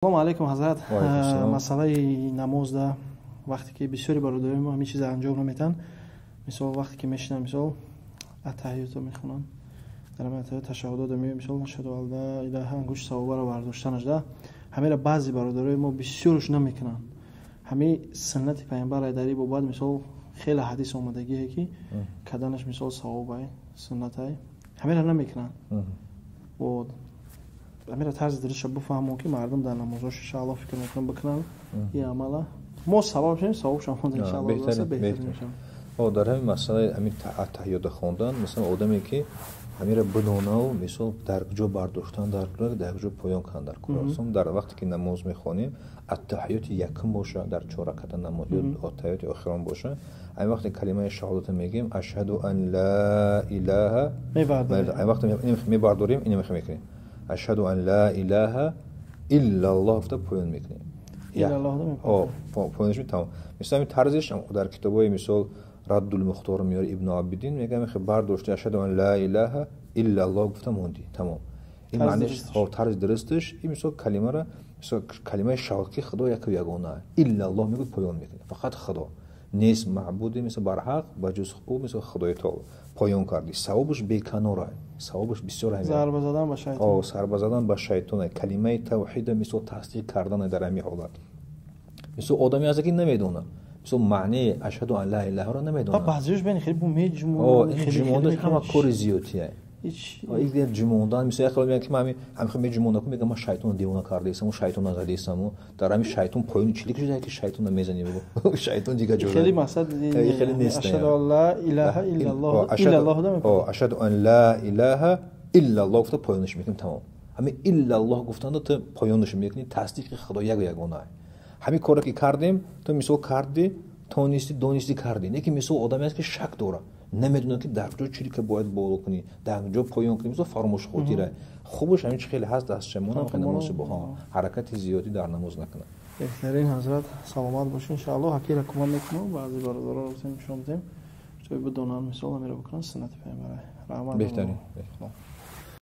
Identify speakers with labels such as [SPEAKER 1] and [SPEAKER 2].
[SPEAKER 1] Салом алейкум ҳазрат.
[SPEAKER 2] Ваалейкум
[SPEAKER 1] Масъалаи намозда вақте ки бисёри бародари мо ҳамин чиза анҷом наметан. Мисол вақте ки мешинанд, мисол аттаҳиётро мехонанд. Дар аттаҳиёт ташаҳҳудот мебинем, мисол ашҳаду ан ла илаҳа ангушти савобаро бардоштанаш да. Ҳамеро баъзи бародари мо бисёрш намекунанд. Ҳамин суннати пайғамбар дар ин бобат мисол хеле ҳадис омадагие ки каданаш мисол савобай, суннатай. Ҳамеро намекунанд. Бо амира тарзи дилша буфаҳмон ки мардум дар намозош иншааллоҳ фикр мекунанд бикунанд ин амала мо сабаб шавем, савоб шаванд иншааллоҳ беҳтар мешавад.
[SPEAKER 2] дар ҳамин масъалаи ҳамин аттаҳиёта хондан мисол одаме ки ҳамира бидонав мисол дар куҷо бардоштан дар куҷо поён кунад дар курасон дар вақте ки намоз мехонем аттаҳиёти якум боша дар 4 раката намоз ё аттаҳиёти охирон боша ҳамин вақте калимаи шаҳодата мегӯем ашҳаду ан ла илаҳа ҳамин вақте мебардорем ин мекунем ашҳаду ан ла илаҳа иллаллоҳ гуфта поён мекунем. Поёнш тамом. Мисол ҳамин тарзиш дар китобои мисол Раддул Мухтор миёри Ибн Абидин мегӯям ки бардошти ашҳаду ан ла илаҳа иллаллоҳ гуфта монди. Тамом. Ин маъниш тарзи дурустиш ин мисол калимаро мисол калимаи шаҳодат ки худо яку ягона иллаллоҳ мегӯ поён мекунем. Фақат худо нест маъбуди мисол барҳақ ба ҷуз ӯ мисол худои таъоло поён карди. Савобш беканора. Савобш бисёр ҳамин.
[SPEAKER 1] Зарба задан ба шайтон.
[SPEAKER 2] Зарба задан ба шайтон. Калимаи тавҳида мисол тасдиқ кардан дар ҳамин ҳолат. Мисол одами аст ки намедонад. Мисол маънии ашҳаду ан ла илаҳаро намедонад.
[SPEAKER 1] Баъзиёш бени хеле бо меҷмон.
[SPEAKER 2] Ҷумондаш ҳама кори зиёдтие. Игер ҷумондан мисол як хеле мегӯяд ки ман ҳамин меҷумонда мегӯям ман шайтонро девона кардаисам, шайтонро задисам, дар ҳамин шайтон поёни чили кушида ки шайтонро мезанӣ. Шайтон дига ҷо.
[SPEAKER 1] Хеле мақсад
[SPEAKER 2] хеле нест.
[SPEAKER 1] Ашҳаду ан ла илаҳа иллаллоҳ. Иллаллоҳ дамекунем.
[SPEAKER 2] Ашҳаду ан ла илаҳа иллаллоҳ гуфта поёнш мекунем тамом. Ҳамин иллаллоҳ гуфтанда то поёнш мекунӣ тасдиқи худо як ягона. Ҳамин коре ки кардем то мисол карди донисти карди. Не ки мисол одаме аст ки шак дора. Намедонад ки дар куҷо чили ки бояд боло кунӣ, дар куҷо поён кунӣ, мисол фаромӯшхотира. Хубаш ҳамин чи хеле ҳаст дастчамонам ки намози бо ҳаракати зиёди дар намоз накунад.
[SPEAKER 1] Беҳтарин ҳазрат, саломат бошед иншааллоҳ. ҳакира кӯмак мекунам баъзи бародаро гуфтем шумо бидонанд мисол ҳамеро бикунанд суннати пайғамбар. Раҳмат.
[SPEAKER 2] Беҳтарин.